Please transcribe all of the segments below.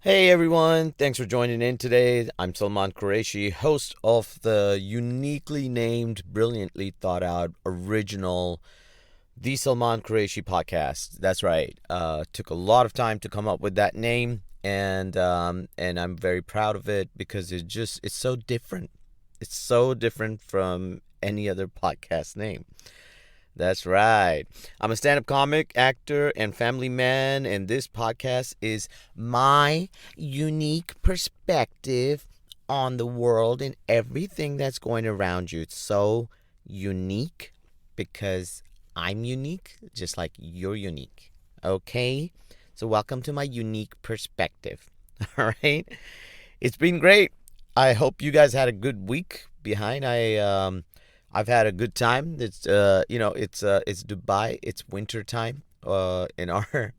Hey everyone, thanks for joining in today. I'm Salman Qureshi, host of the uniquely named, brilliantly thought out, original The Salman Qureshi podcast. That's right. Took a lot of time to come up with that name, and I'm very proud of it because it's so different. It's so different from any other podcast name. That's right. I'm a stand up comic, actor, and family man, and this podcast is my unique perspective on the world and everything that's going around you. It's so unique because I'm unique, just like you're unique. Okay? So, welcome to my unique perspective. All right? It's been great. I hope you guys had a good week behind. I've had a good time. It's Dubai. It's winter time. In our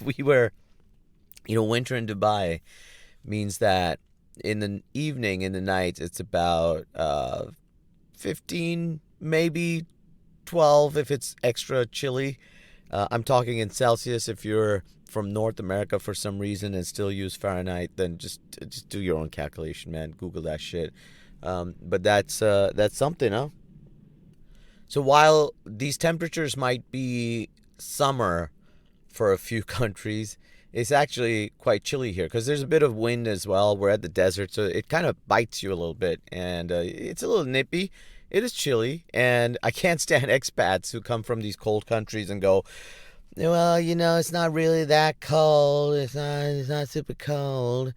we were winter in Dubai means that in the evening, in the night, it's about 15, maybe 12 if it's extra chilly. I'm talking in Celsius. If you're from North America for some reason and still use Fahrenheit, then just do your own calculation, man. Google that shit. But that's something, huh? So while these temperatures might be summer for a few countries, it's actually quite chilly here because there's a bit of wind as well. We're at the desert, so it kind of bites you a little bit, and it's a little nippy. It is chilly, and I can't stand expats who come from these cold countries and go, well, it's not really that cold. It's not super cold.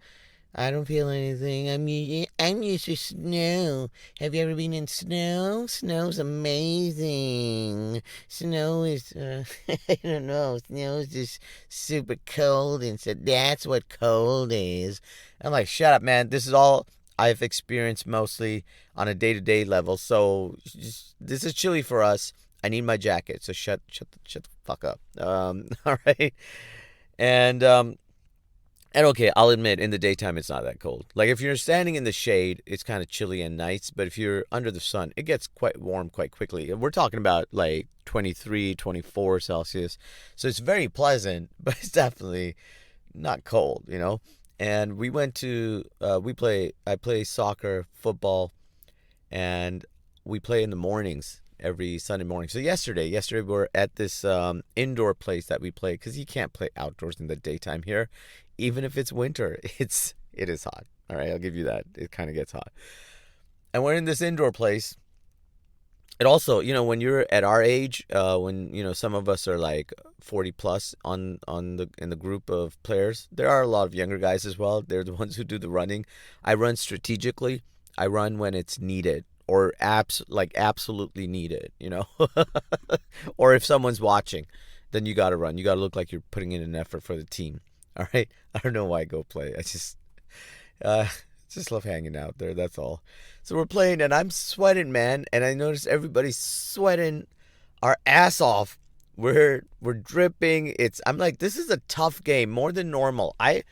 I don't feel anything. I'm used to snow. Have you ever been in snow? Snow's amazing. Snow is, I don't know. Snow is just super cold, and so that's what cold is. I'm like, shut up, man. This is all I've experienced mostly on a day-to-day level. So this is chilly for us. I need my jacket. So shut the fuck up. All right. And and okay, I'll admit, in the daytime, it's not that cold. Like, if you're standing in the shade, it's kind of chilly and nice. But if you're under the sun, it gets quite warm quite quickly. We're talking about like 23, 24 Celsius. So it's very pleasant, but it's definitely not cold. And we went to, I play soccer, football, and we play in the mornings every Sunday morning. So yesterday we were at this indoor place that we play because you can't play outdoors in the daytime here, even if it's winter. It is hot. All right, I'll give you that. It kind of gets hot, and we're in this indoor place. It also, when you're at our age, when some of us are like 40 plus on the in the group of players, there are a lot of younger guys as well. They're the ones who do the running. I run strategically. I run when it's needed or absolutely needed. Or if someone's watching, then you got to run. You got to look like you're putting in an effort for the team. All right? I don't know why I go play. Uh just love hanging out there, that's all. So we're playing and I'm sweating, man, and I notice everybody's sweating our ass off. We're dripping. I'm like, this is a tough game, more than normal. I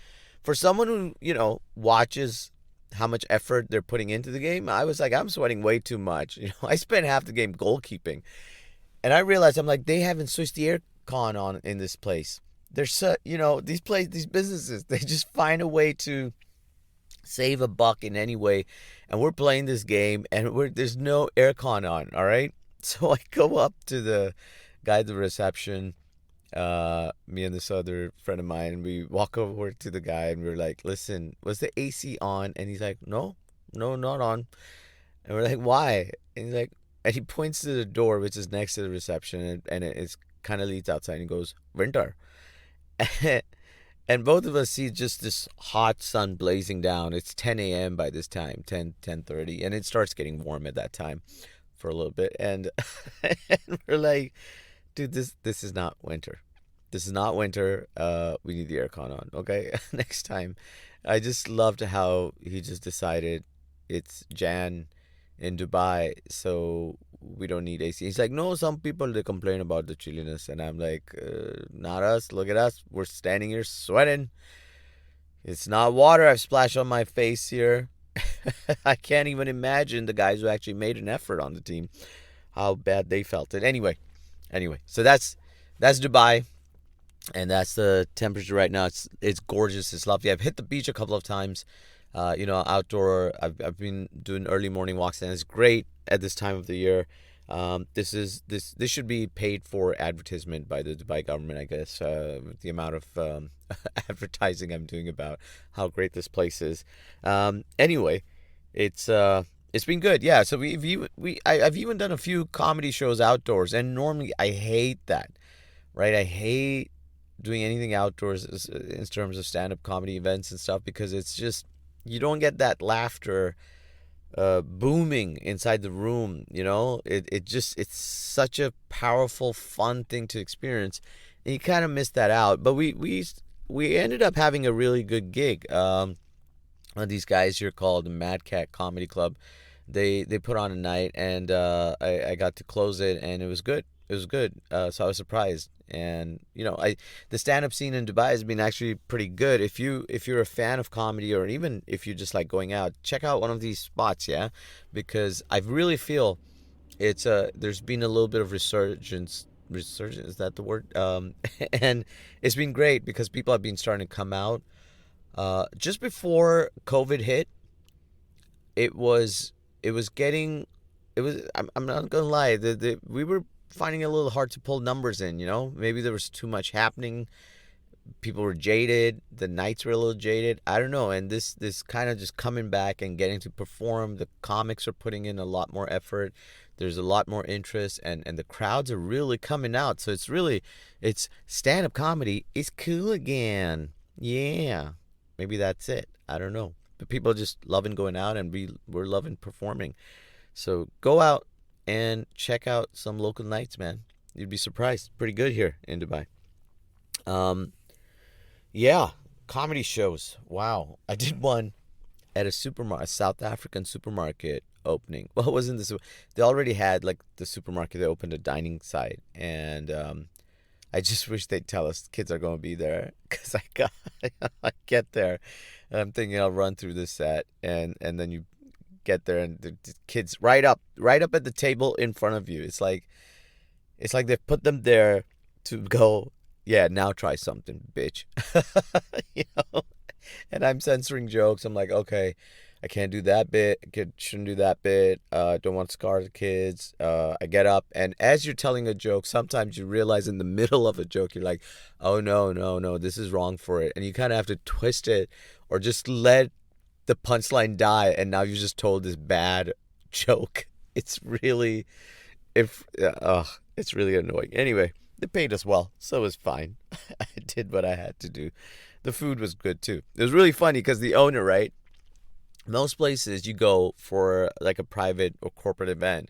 For someone who, watches how much effort they're putting into the game, I was like, I'm sweating way too much. I spent half the game goalkeeping. And I realized, I'm like, they haven't switched the air con on in this place. There's so, these businesses, they just find a way to save a buck in any way. And we're playing this game and there's no aircon on, all right? So I go up to the guy at the reception, me and this other friend of mine, and we walk over to the guy and we're like, listen, was the AC on? And he's like, no, no, not on. And we're like, why? And he's like, and he points to the door, which is next to the reception, and it's kind of leads outside, and he goes, winter. And both of us see just this hot sun blazing down. It's 10 a.m. by this time, 10:30, and it starts getting warm at that time for a little bit. And, and we're like, dude, this is not winter. This is not winter. We need the aircon on, okay? Next time. I just loved how he just decided it's Jan in Dubai, so we don't need AC. He's like, no, some people they complain about the chilliness, and I'm like, not us. Look at us. We're standing here sweating. It's not water I've splashed on my face here. I can't even imagine the guys who actually made an effort on the team, how bad they felt it. Anyway, so that's Dubai. and that's the temperature right now. It's gorgeous. It's lovely. I've hit the beach a couple of times. Outdoor. I've been doing early morning walks, and it's great at this time of the year. This should be paid for advertisement by the Dubai government, I guess. The amount of advertising I'm doing about how great this place is. Anyway, it's been good. Yeah. So I've even done a few comedy shows outdoors, and normally I hate that, right? I hate doing anything outdoors in terms of stand-up comedy events and stuff, because it's just you don't get that laughter booming inside the room. It's such a powerful, fun thing to experience, and you kind of miss that out. But we ended up having a really good gig. These guys here called the Mad Cat Comedy Club, they put on a night, and I got to close it, and it was good. It was good. So I was surprised, and I the stand up scene in Dubai has been actually pretty good. If you're a fan of comedy, or even if you just like going out, check out one of these spots, yeah, because I really feel it's there's been a little bit of resurgence. Resurgence, is that the word? And it's been great because people have been starting to come out. Just before COVID hit, it was it was getting it was I'm not gonna lie, we were finding it a little hard to pull numbers in. Maybe there was too much happening. People were jaded, the nights were a little jaded, I don't know. And this kind of just coming back and getting to perform, the comics are putting in a lot more effort, there's a lot more interest, and the crowds are really coming out. So it's stand-up comedy is cool again. Yeah, maybe that's it, I don't know. But people are just loving going out, and we're loving performing. So go out and check out some local nights, man. You'd be surprised. Pretty good here in Dubai. Um, yeah, comedy shows. Wow, I did one at a supermarket, a South African supermarket opening. Well, it wasn't this. They already had like the supermarket. They opened a dining side, and I just wish they'd tell us kids are going to be there, because I get there, and I'm thinking I'll run through this set, and then you get there, and the kids right up at the table in front of you. It's like they've put them there to go, yeah, now try something, bitch. you know and I'm censoring jokes. I'm like, okay, I can't do that bit, shouldn't do that bit, don't want to scar the kids. I get up, and as you're telling a joke, sometimes you realize in the middle of a joke, you're like, oh no, no, no, this is wrong for it, and you kind of have to twist it, or just let the punchline die, and now you just told this bad joke. It's really, if it's really annoying. Anyway, they paid us well, so it was fine. I did what I had to do. The food was good too. It was really funny because the owner, right? Most places you go for like a private or corporate event,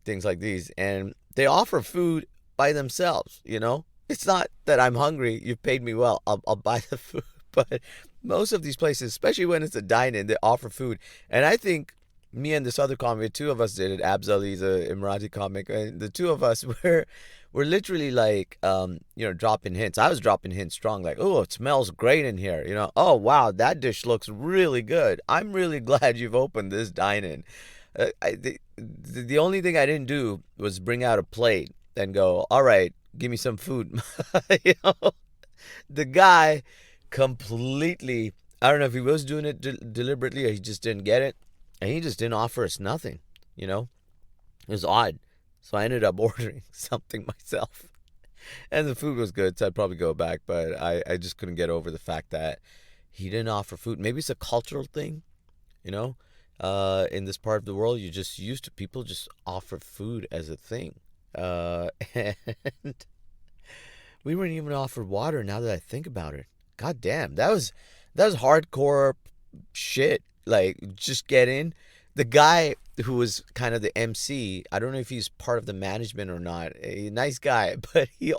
things like these, and they offer food by themselves. It's not that I'm hungry. You've paid me well. I'll buy the food. But most of these places, especially when it's a dine-in, they offer food. And I think me and this other comic, two of us did it. Abzali's a Emirati comic, and the two of us were literally like, dropping hints. I was dropping hints strong, like, oh, it smells great in here. Oh wow, that dish looks really good. I'm really glad you've opened this dine-in. The only thing I didn't do was bring out a plate and go, all right, give me some food. you know, the guy completely, I don't know if he was doing it deliberately, or he just didn't get it, and he just didn't offer us nothing. It was odd. So I ended up ordering something myself, and the food was good, so I'd probably go back. But I just couldn't get over the fact that he didn't offer food. Maybe it's a cultural thing, you know. In this part of the world, you're just used to people just offer food as a thing. And we weren't even offered water. Now that I think about it, god damn, that was hardcore shit. Like, just get in. The guy who was kind of the MC, I don't know if he's part of the management or not. A nice guy, but he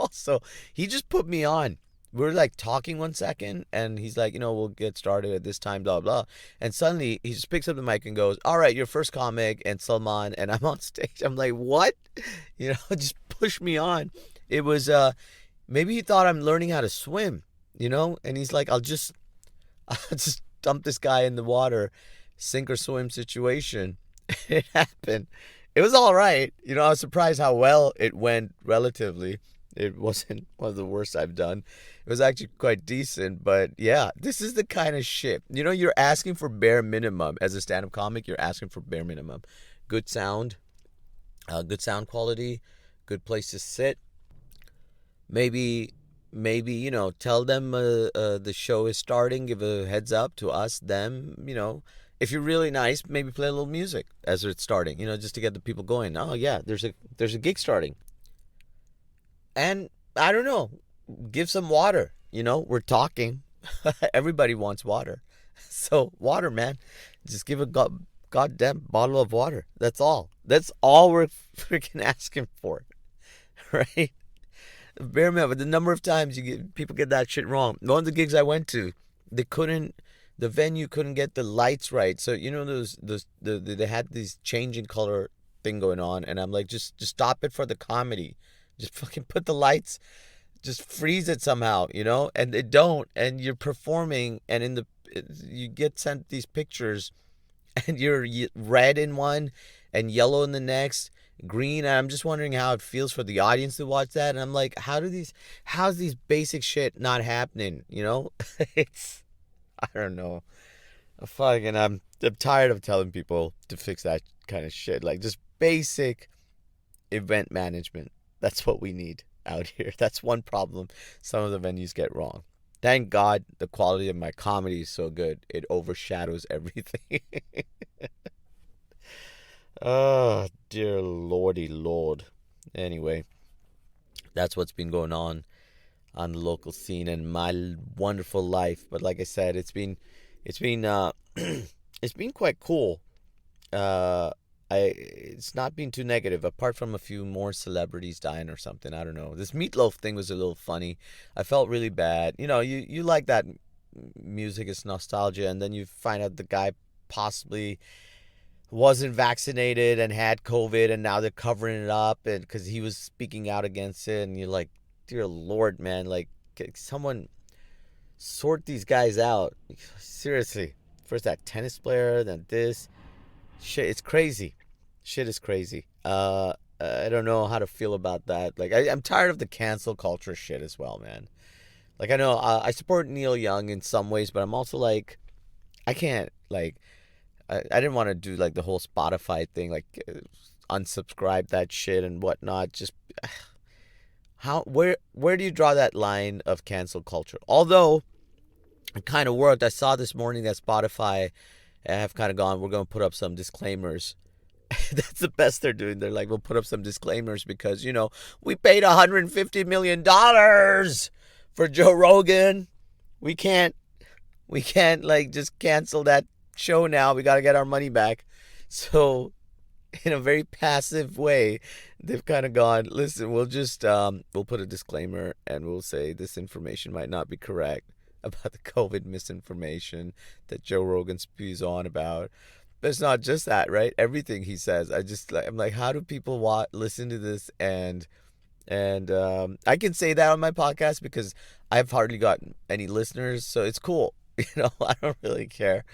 just put me on. We were like talking 1 second, and he's like, we'll get started at this time, blah blah. And suddenly he just picks up the mic and goes, "All right, your first comic," and Salman, and I'm on stage. I'm like, what? Just push me on. It was maybe he thought I'm learning how to swim, and he's like, I'll just dump this guy in the water, sink or swim situation. It happened. It was all right. I was surprised how well it went relatively. It wasn't one of the worst I've done. It was actually quite decent, but yeah, this is the kind of shit. You're asking for bare minimum as a stand-up comic. You're asking for bare minimum. Good sound, good sound quality, good place to sit. Maybe tell them the show is starting. Give a heads up to us, them. If you're really nice, maybe play a little music as it's starting. Just to get the people going. Oh yeah, there's a gig starting, and I don't know, give some water. We're talking. Everybody wants water, so water, man. Just give a goddamn bottle of water. That's all. That's all we're freaking asking for, right? Bear in mind, but the number of times people get that shit wrong. One of the gigs I went to, they couldn't, the venue couldn't get the lights right. So they had these changing color thing going on, and I'm like, just stop it for the comedy, just fucking put the lights, just freeze it somehow, and they don't, and you're performing, and you get sent these pictures, and you're red in one, and yellow in the next, green. And I'm just wondering how it feels for the audience to watch that. And I'm like, how's these basic shit not happening? It's, I don't know. I'm tired of telling people to fix that kind of shit. Like, just basic event management. That's what we need out here. That's one problem some of the venues get wrong. Thank God the quality of my comedy is so good. It overshadows everything. Oh, dear lordy lord. Anyway, that's what's been going on the local scene and my wonderful life. But like I said, it's been it's been quite cool. Uh, it's not been too negative, apart from a few more celebrities dying or something. I don't know. This meatloaf thing was a little funny. I felt really bad. You like that music, it's nostalgia, and then you find out the guy possibly wasn't vaccinated and had COVID, and now they're covering it up, and because he was speaking out against it, and you're like, dear Lord, man, like, someone sort these guys out. Seriously, first that tennis player, then this shit. It's crazy. Shit is crazy. I don't know how to feel about that. Like, I'm tired of the cancel culture shit as well, man. Like, I know I support Neil Young in some ways, but I'm also like, I can't, like, I didn't want to do like the whole Spotify thing, like, unsubscribe that shit and whatnot. Just where do you draw that line of cancel culture? Although it kind of worked. I saw this morning that Spotify have kind of gone, we're going to put up some disclaimers. That's the best they're doing. They're like, we'll put up some disclaimers because, we paid $150 million for Joe Rogan. We can't like just cancel that show now. We got to get our money back. So in a very passive way, they've kind of gone, listen, we'll put a disclaimer and we'll say this information might not be correct about the COVID misinformation that Joe Rogan spews on about. But it's not just that, right? Everything he says, I'm like, how do people listen to this? And I can say that on my podcast because I've hardly got any listeners, so it's cool. I don't really care.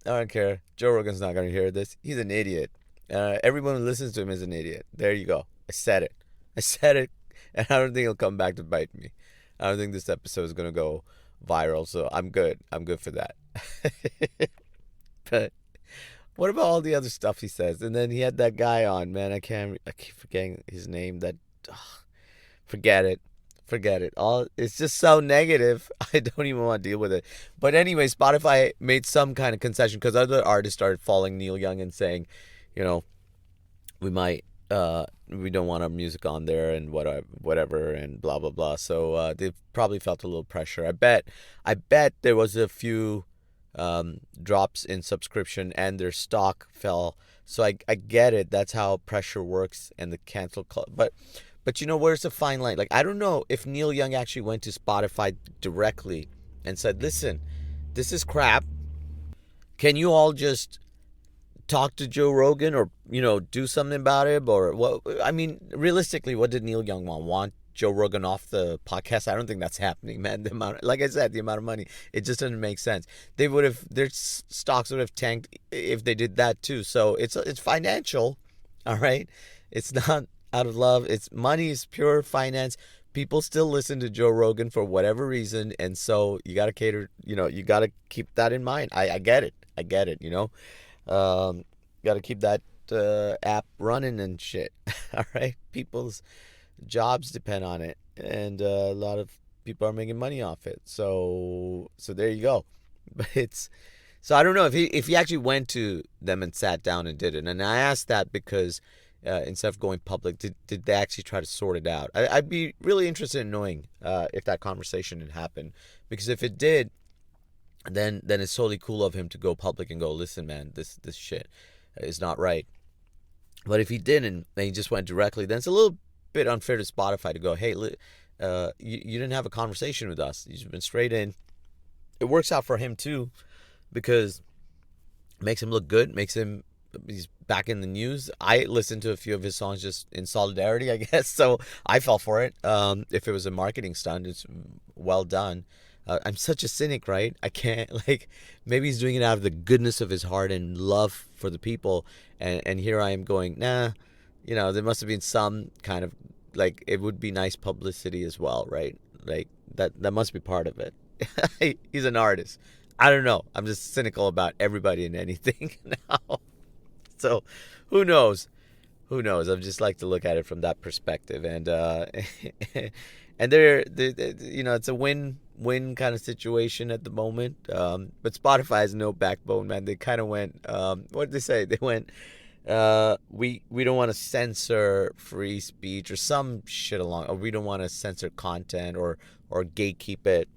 I don't care. Joe Rogan's not going to hear this. He's an idiot. Everyone who listens to him is an idiot. There you go. I said it. And I don't think it'll come back to bite me. I don't think this episode is going to go viral, so I'm good. I'm good for that. But what about all the other stuff he says? And then he had that guy on, man. I keep forgetting his name. Forget it. It's just so negative. I don't even want to deal with it. But anyway, Spotify made some kind of concession because other artists started following Neil Young and saying, we don't want our music on there and whatever and blah blah blah. So they probably felt a little pressure. I bet there was a few drops in subscription and their stock fell. So I get it. That's how pressure works and the cancel but where's the fine line? Like, I don't know if Neil Young actually went to Spotify directly and said, listen, this is crap. Can you all just talk to Joe Rogan or, do something about it? Or what? I mean, realistically, what did Neil Young want Joe Rogan off the podcast? I don't think that's happening, man. Like I said, the amount of money, it just doesn't make sense. Their stocks would have tanked if they did that too. So it's financial, all right? It's not out of love. It's money is pure finance, People still listen to Joe Rogan for whatever reason, and so you got to cater. You got to keep that in mind. I get it. I get it. Um, got to keep that app running and shit. All right, people's jobs depend on it, and a lot of people are making money off it. So there you go. But so I don't know if he actually went to them and sat down and did it. And I asked that because instead of going public, did they actually try to sort it out? I'd be really interested in knowing if that conversation had happened, because if it did, then it's totally cool of him to go public and go, listen, man, this shit is not right. But if he didn't, and he just went directly, then it's a little bit unfair to Spotify to go, hey, you didn't have a conversation with us. You've been straight in. It works out for him too, because it makes him look good, he's back in the news. I listened to a few of his songs just in solidarity, I guess. So I fell for it. If it was a marketing stunt, it's well done. I'm such a cynic, right? I can't, like, maybe he's doing it out of the goodness of his heart and love for the people. And here I am going, nah, there must have been some kind of, like, it would be nice publicity as well, right? Like, that must be part of it. He's an artist. I don't know. I'm just cynical about everybody and anything now. So who knows? Who knows? I just like to look at it from that perspective. And and it's a win-win kind of situation at the moment. But Spotify has no backbone, man. They kind of went, what did they say? They went, we don't want to censor free speech or some shit along, or we don't want to censor content or gatekeep it.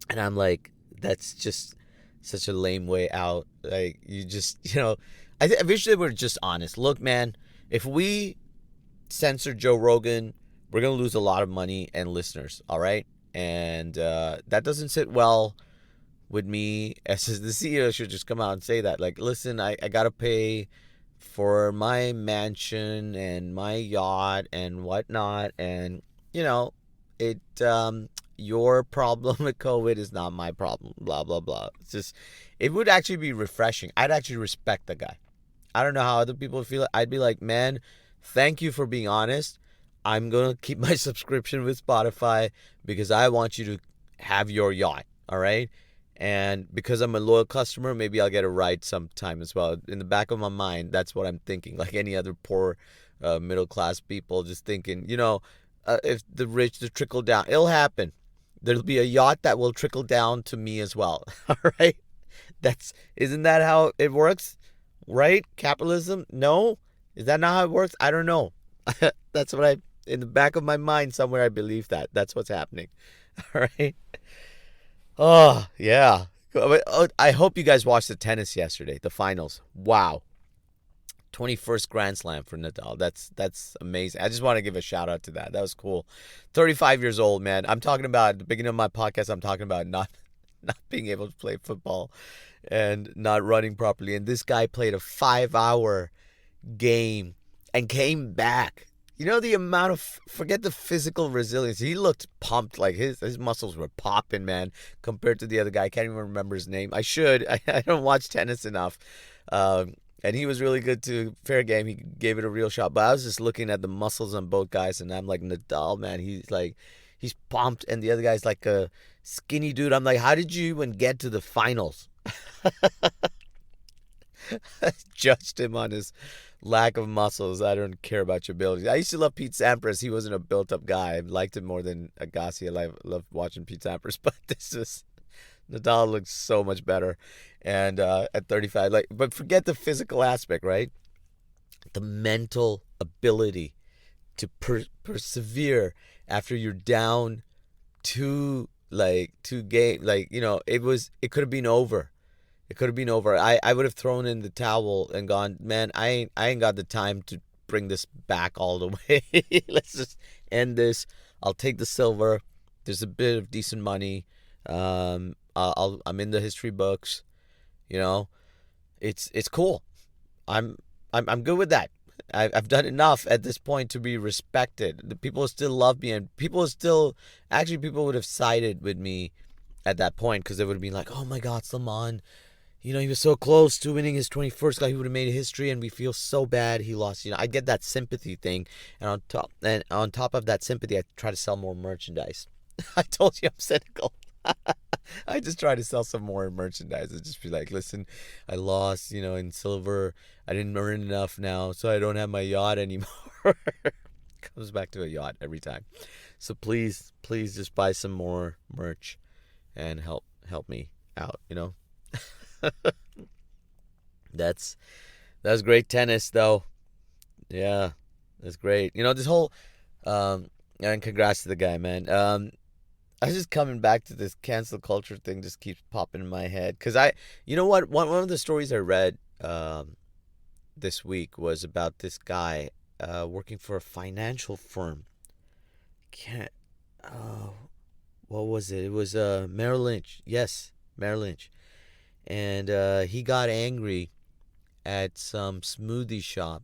And I'm like, that's just such a lame way out. Like, you just, I wish they were just honest. Look, man, if we censor Joe Rogan, we're going to lose a lot of money and listeners, all right? And that doesn't sit well with me. As the CEO should just come out and say that. Like, listen, I got to pay for my mansion and my yacht and whatnot. And, it your problem with COVID is not my problem, blah, blah, blah. It's just, it would actually be refreshing. I'd actually respect the guy. I don't know how other people feel. I'd be like, man, thank you for being honest. I'm going to keep my subscription with Spotify because I want you to have your yacht, all right? And because I'm a loyal customer, maybe I'll get a ride sometime as well. In the back of my mind, that's what I'm thinking. Like any other poor middle-class people, just thinking, if the rich, the trickle down, it'll happen. There'll be a yacht that will trickle down to me as well, all right? Isn't that how it works, right? Capitalism? No? Is that not how it works? I don't know. That's what in the back of my mind somewhere, I believe that. That's what's happening. All right. Oh, yeah. I hope you guys watched the tennis yesterday, the finals. Wow. 21st Grand Slam for Nadal. That's amazing. I just want to give a shout out to that. That was cool. 35 years old, man. I'm talking about, at the beginning of my podcast, I'm talking about not being able to play football and not running properly. And this guy played a 5-hour game and came back. The amount of, forget the physical resilience. He looked pumped, like his muscles were popping, man, compared to the other guy. I can't even remember his name. I should. I don't watch tennis enough. And he was really good too. Fair game. He gave it a real shot. But I was just looking at the muscles on both guys, and I'm like, Nadal, man, he's pumped. And the other guy's like a skinny dude. I'm like, how did you even get to the finals? I judged him on his lack of muscles. I don't care about your abilities. I used to love Pete Sampras. He wasn't a built-up guy. I liked him more than Agassi. I love watching Pete Sampras. But Nadal looks so much better. And at 35, but forget the physical aspect, right? The mental ability to persevere after you're down two games. It could have been over. It could have been over. I would have thrown in the towel and gone, man, I ain't got the time to bring this back all the way. Let's just end this. I'll take the silver. There's a bit of decent money. I'm in the history books. It's cool. I'm good with that. I've done enough at this point to be respected. The people still love me, and people would have sided with me at that point, because they would have been like, oh my God, Salman, he was so close to winning his 21st guy. He would have made history, and we feel so bad he lost. I get that sympathy thing, and on top of that sympathy, I try to sell more merchandise. I told you I'm cynical. I just try to sell some more merchandise and just be like, listen, I lost, in silver. I didn't earn enough now, so I don't have my yacht anymore. Comes back to a yacht every time. So please just buy some more merch and help me out. That's that's great tennis though. Yeah, that's great. This whole and congrats to the guy, man. I was just coming back to this cancel culture thing. Just keeps popping in my head because you know what? One of the stories I read this week was about this guy working for a financial firm. Can't. Oh, what was it? It was Merrill Lynch. Yes, Merrill Lynch, and he got angry at some smoothie shop.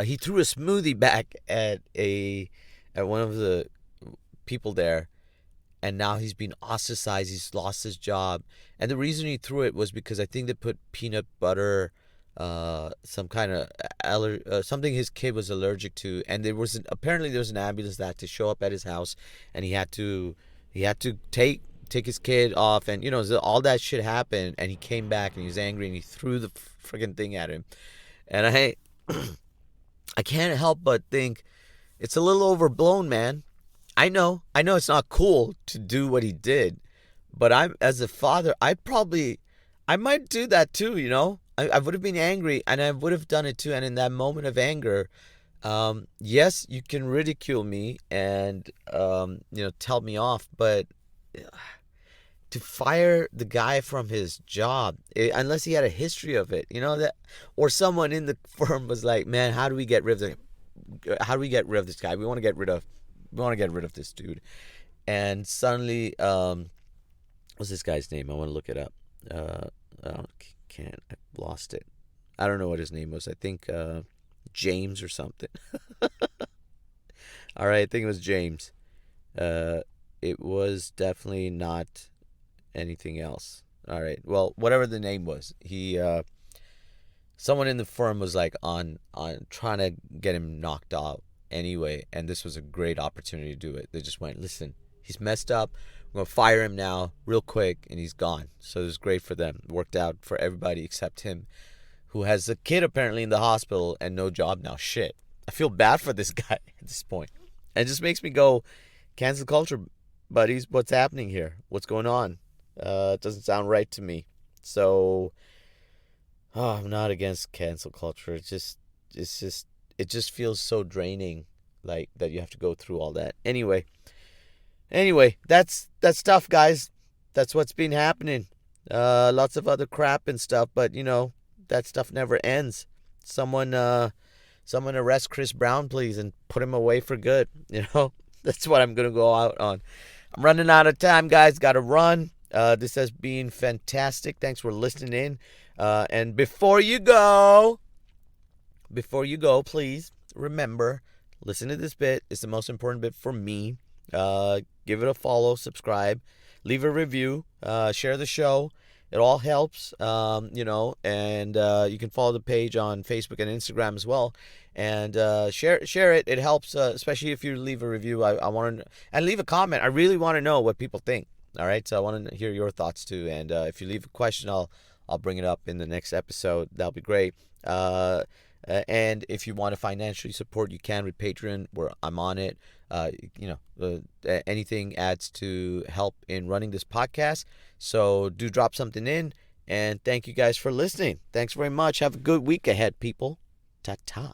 He threw a smoothie back at one of the people there, and now he's been ostracized. He's lost his job, and the reason he threw it was because I think they put peanut butter, some kind of something his kid was allergic to, and apparently there was an ambulance that had to show up at his house, and he had to take his kid off, and all that shit happened, and he came back and he was angry and he threw the friggin' thing at him, and I can't help but think it's a little overblown, man. I know it's not cool to do what he did, but as a father, I might do that too, I would have been angry and I would have done it too. And in that moment of anger, yes, you can ridicule me and, tell me off, but to fire the guy from his job, unless he had a history of it, or someone in the firm was like, man, how do we get rid of this guy? We want to get rid of this dude. And suddenly, what's this guy's name? I want to look it up. I can't. I lost it. I don't know what his name was. I think James or something. All right, I think it was James. It was definitely not anything else. All right. Well, whatever the name was, someone in the firm was like on trying to get him knocked out anyway, and this was a great opportunity to do it. They just went, listen, he's messed up. We're gonna fire him now, real quick, and he's gone. So it was great for them. It worked out for everybody except him, who has a kid apparently in the hospital and no job now. Shit, I feel bad for this guy at this point. And it just makes me go, cancel culture, buddies. What's happening here? What's going on? It doesn't sound right to me. So, I'm not against cancel culture. It just feels so draining, like that you have to go through all that. Anyway, that's stuff, guys. That's what's been happening. Lots of other crap and stuff, but that stuff never ends. Someone arrest Chris Brown, please, and put him away for good. That's what I'm gonna go out on. I'm running out of time, guys. Got to run. This has been fantastic. Thanks for listening in. And before you go, please remember, listen to this bit. It's the most important bit for me. Give it a follow, subscribe, leave a review, share the show. It all helps, and you can follow the page on Facebook and Instagram as well. And share it. It helps, especially if you leave a review. I want to, and leave a comment. I really want to know what people think. All right, so I want to hear your thoughts too. And if you leave a question, I'll bring it up in the next episode. That'll be great. And if you want to financially support, you can with Patreon, where I'm on it. Anything adds to help in running this podcast. So do drop something in. And thank you guys for listening. Thanks very much. Have a good week ahead, people. Ta-ta.